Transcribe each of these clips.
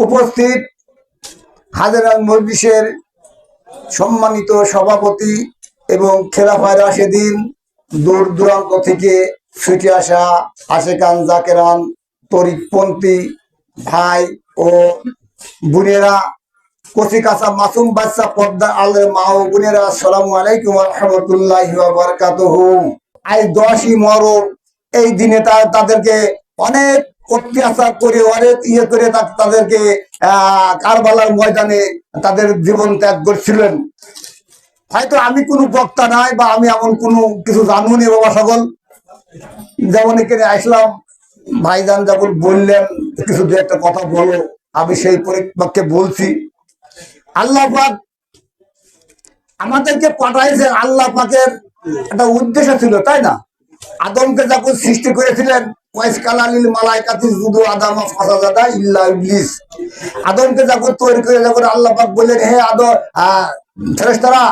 উপস্থিত হাজেরাল মজলিসের সম্মানিত সভাপতি এবং খেলাফায়ে রাশেদিন, দূর দূরান্ত থেকে ছুটে আসা আশেকান জাকেরান তরিকপন্থী ভাই ও বোনেরা, কচি কাঁচা মাসুম বাচ্চা পর্দা আলের মা ও বোনেরা, আসসালামু আলাইকুম ওয়া রাহমাতুল্লাহি ওয়া বারাকাতুহু। আজ 10ই মুহররম, এই দিনে তাদেরকে অনেক অত্যাচার করে অনেক করে তাদেরকে কারবালার ময়দানে তাদের জীবন ত্যাগ করছিলেন। হয়তো আমি কোনো বক্তা নাই বা আমি এমন কোনো কিছু জানবো না বাবা সকল, যেমন এখানে আসলাম ভাইজান যখন বললেন কিছু দু একটা কথা বলো, আমি সেই পরিপ্রেক্ষিতে বলছি। আল্লাহ পাক আমাদেরকে পাঠাইছেন, আল্লাহ পাকের একটা উদ্দেশ্য ছিল, তাই না? আদমকে যখন সৃষ্টি করেছিলেন, আদমকে যখন তৈরি করে যখন আল্লাহ পাক বললেন, হে আদম ফেরেশতারা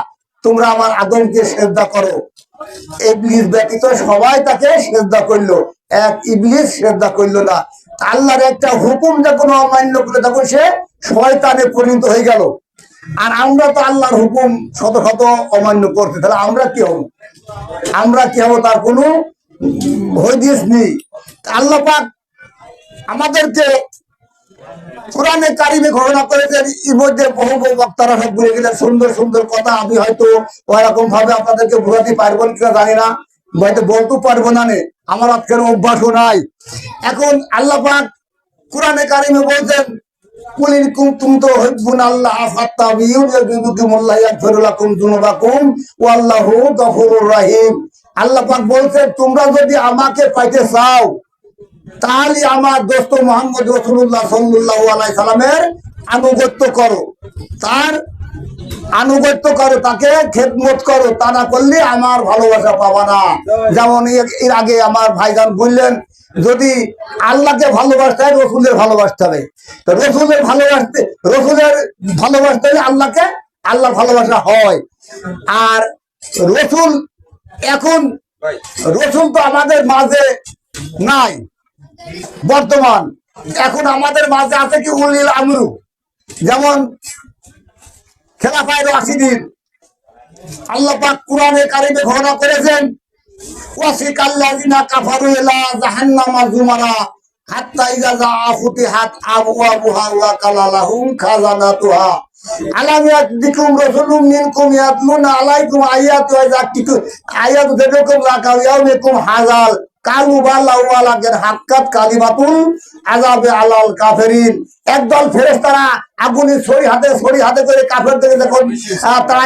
তোমরা আমার আদমকে সিজদা করো, ইবলিস ব্যতীত সবাই তাকে সিজদা করলো, এক ইবলিস সিজদা করলো না। আল্লাহর একটা হুকুম যখন অমান্য করে তখন সে শয়তানে পরিণত হয়ে গেল। আর আমরা তো আল্লাহর হুকুম শত শত অমান্য করতে, তাহলে আমরা কি হব? আমরা কি হবো তার কোনো হদিস নেই। আল্লাহ পাক আমাদেরকে কোরআনে কারিমে ঘোষণা করেছেন, এর মধ্যে বহু বহু বক্তারা সব বলে গেলেন সুন্দর সুন্দর কথা। আমি হয়তো ওরকম ভাবে আপনাদেরকে বোঝাতে পারবো কিনা জানি না, হয়তো বলতে পারবো না, আমার আজকের অভ্যাসও নাই। এখন আল্লাহ পাক কোরআনে কারিমে বলছেন, কুলিন কুনতুম তুহিব্বুনাল্লাহ ফাত্তাবিউনি ইয়াগফির লাকুম যুনুবাকুম ওয়াল্লাহু গফুরুর রহিম। আল্লাহ পাক বলছেন, তোমরা যদি আমাকে পাইতে চাও তাহলে আমার দোস্ত মুহাম্মদ রাসূলুল্লাহ সাল্লাল্লাহু আলাইহি সাল্লামের আনুগত্য করো, তার আনুগত্য করো, তাকে খেদমত করো, তা না করলে আমার ভালোবাসা পাবা না। যেমন এর আগে আমার ভাইজান বললেন, যদি আল্লাহকে ভালোবাসতে হয় রসুলের ভালোবাসতে হবে, তো রসুলের ভালোবাসতে হলে আল্লাহকে, আল্লাহর ভালোবাসা হয়। আর রসুল এখন রসুল তো আমাদের মাঝে নাই বর্তমান, এখন আমাদের মাঝে আছে কি উলিল আমরু, যেমন খেলাফায়ে রাশিদিন। আল্লাহ পাক কোরআনে কারিমে ঘোষণা করেছেন, ওয়াসিকাল্লাযিনা কাফারু ইলা জাহান্নামা যুমারা হাত্তা ইযা জাআ ফুতিহাত আবওয়াবুহা ওয়া কালা লাহুম খাজানাতুহা আলাম ইয়াতিকুম রাসূলুম মিনকুম ইয়াতলুনা আলাইকুম আয়াতি ওয়া যাক্কিকুম আয়াতু যাকুম লাকা ইয়াউমিকুম হাযাল কালু বাল্লাহু আলাকের হাক্কাত কালিমাতুল আযাবে আলাল কাফিরিন। একদল ফেরেশতারা আগুনে ছড়ি হাতে করে কাফেরদের যখন তারা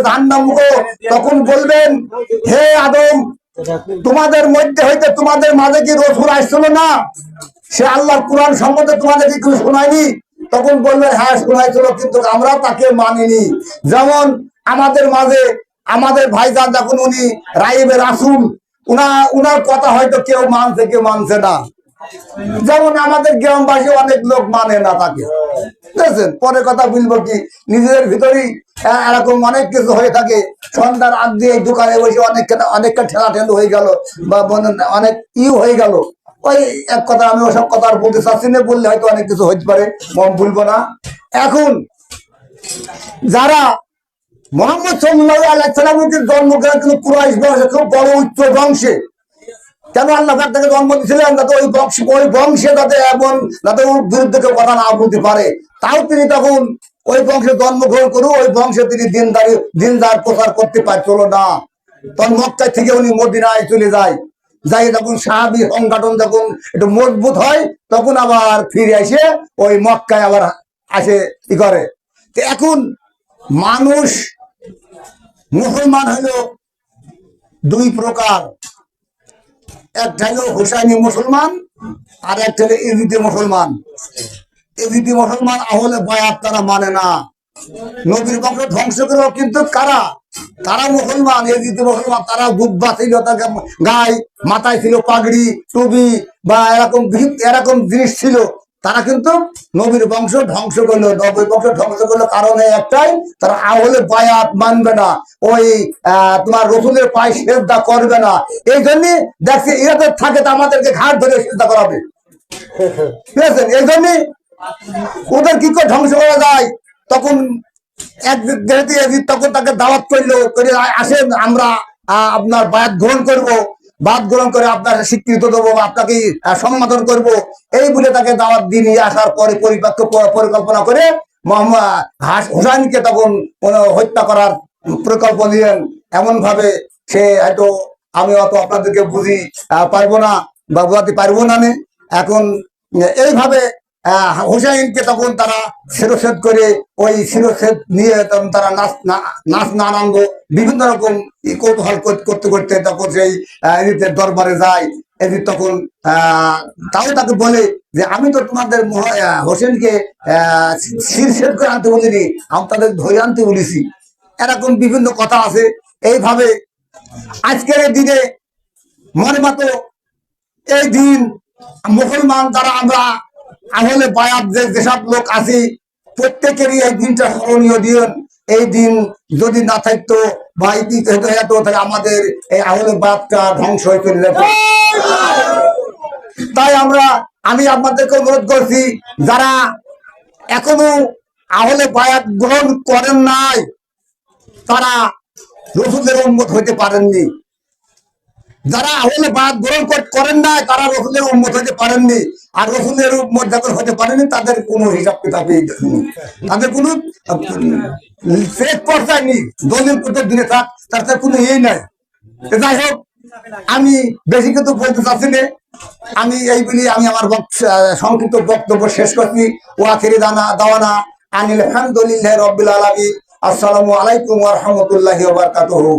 জাহান্নাম মুখো, তখন বলবেন, হে আদম তোমাদের মধ্যে হইতে তোমাদের মাঝে কি রসুল আসছিল না? সে আল্লাহর কোরআন সম্বন্ধে তোমাদের কি কিছু শোনায়নি? তখন বলবেন, হ্যাঁ শোনাইছিল, কিন্তু আমরা তাকে মানিনি। যেমন আমাদের মাঝে আমাদের ভাইজান যখন উনি রাইবে রাসূল, উনার কথা হয়তো কেউ মানছে কেউ মানছে না, যেমন আমাদের গ্রামবাসী অনেক লোক মানে না তাকে, বুঝেছেন? পরে কথা বলবো কি, নিজেদের ভিতরেই এরকম অনেক কিছু হয়ে থাকে। সন্ধ্যার আগ দিয়ে দোকানে বসে অনেকটা ঠেলাঠেলি হয়ে গেল বা অনেক হয়ে গেল। ওই এক কথা, আমি ওসব কথা আর বলতে চাচ্ছি না, বললে হয়তো অনেক কিছু হতে পারে, বলবো না। এখন যারা মুহাম্মদ সাল্লাল্লাহু আলাইহি সাল্লামের জন্ম কিন্তু কুরাইশ বংশে, খুব বড় উচ্চ বংশে, কেন আল্লাহ পাক তাকে জন্ম দিয়েছিলেন যাতে ওই বংশে যাতে এমন যাতে ওর বিরুদ্ধে কেউ কথা না বলতে পারে। তাও তিনি তখন ওই বংশে জন্মগ্রহণ করে ওই বংশে তিনি দিনদার প্রচার করতে পারছিল না। তখন মক্কা থেকে উনি মদিনায় চলে যায়, যাই যখন সাহাবী সংগঠন যখন একটু মজবুত হয় তখন আবার ফিরে এসে ওই মক্কায় আবার আসে ই করে। এখন মানুষ মুসলমান হলো দুই প্রকার, একটা হলো হুসাইনি মুসলমান আর একটা হলো ইজিদি মুসলমান। ইজিদি মুসলমান আহলে বায়াত তারা মানে না, নবীর বংশ ধ্বংস করলো, কিন্তু তারা মুসলমান, ইজিদি মুসলমান। তারা বুব্বা ছিল, তাকে গায়ে মাথায় ছিল পাগড়ি টুপি বা এরকম জিনিস ছিল, তারা কিন্তু নবীর বংশ ধ্বংস করলো, নবীর বংশ ধ্বংস করলো কারণে একটাই, তারা আহলে বায়াত মানবে না, ওই তোমার রসুলের পায়ে সেজদা করবে না। এই জন্য দেখছি এদের থাকে তো আমাদেরকে ঘাট ধরে সেজদা করাবে, বুঝেছেন? এই জন্য ওদের কি করে ধ্বংস করা যায়, তখন এক তখন তাকে দাওয়াত করলো, করে আসেন আমরা আপনার বায়াত গ্রহণ করবো, বাদ গ্রহণ করে আপনার স্বীকৃত দেবো, আপনাকে সম্বোধন করব, এই বলে তাকে দাওয়াত দিয়ে নিয়ে আসার পরে পরিপক্ক পরিকল্পনা করে মোহাম্মদ হোসেনকে তখন হত্যা করার পরিকল্পনা নিলেন। এমন ভাবে সে হয়তো আমি অত আপনাদেরকে বুঝি পারবো না বা বোঝাতে পারবো না। এখন এইভাবে হোসেনকে তখন তারা শিরচ্ছেদ করে, ওই শিরচ্ছেদ নিয়ে তখন তারা নাচ আনন্দ বিভিন্ন রকম কৌতূহল করতে করতে তখন সেই এদিকে দরবারে যায়। এদিক তখন তাও তাকে বলে যে আমি তো তোমাদের হোসেনকে শিরচ্ছেদ করে আনতে বলিনি, আমি তাদের ধরে আনতে বলেছি। এরকম বিভিন্ন কথা আছে। এইভাবে আজকের দিনে মনে মতো এই দিন মুসলমান যারা আমরা আহলে বায়াত যেসব লোক আছি প্রত্যেকেরই এই দিনটা স্মরণীয় দিন। এই দিন যদি না থাকতো বা তাহলে আমাদের এই আহলে বায়াতটা ধ্বংস হয়ে চলে যেত। তাই আমি আপনাদেরকে অনুরোধ করছি, যারা এখনো আহলে বায়াত গ্রহণ করেন নাই, তারা রসুলের উম্মত হইতে পারেননি। যারা আহলে বায়াত গ্রহণ করেন না, তারা রসুলের উম্মত হতে পারেননি। আর রসুলের উম্মত যখন হতে পারেনি, তাদের কোনো হিসাব কিতাব নেই, তাদের কোনো শেষ পর্যায়ে নেই, দলিল প্রত্যেক দিনে থাক, তার কোনো ইয়ে নাই। যাই হোক, আমি বেশি কিছু বলতে চাচ্ছি না। আমি এই বলি আমি আমার সংক্ষিপ্ত বক্তব্য শেষ করছি। ওয়াখিরি দাওয়ানা আনিল হামদুলিল্লাহি রাব্বিল আলামিন। আসসালামু আলাইকুম ওয়া রাহমাতুল্লাহি ওয়া বারাকাতুহু।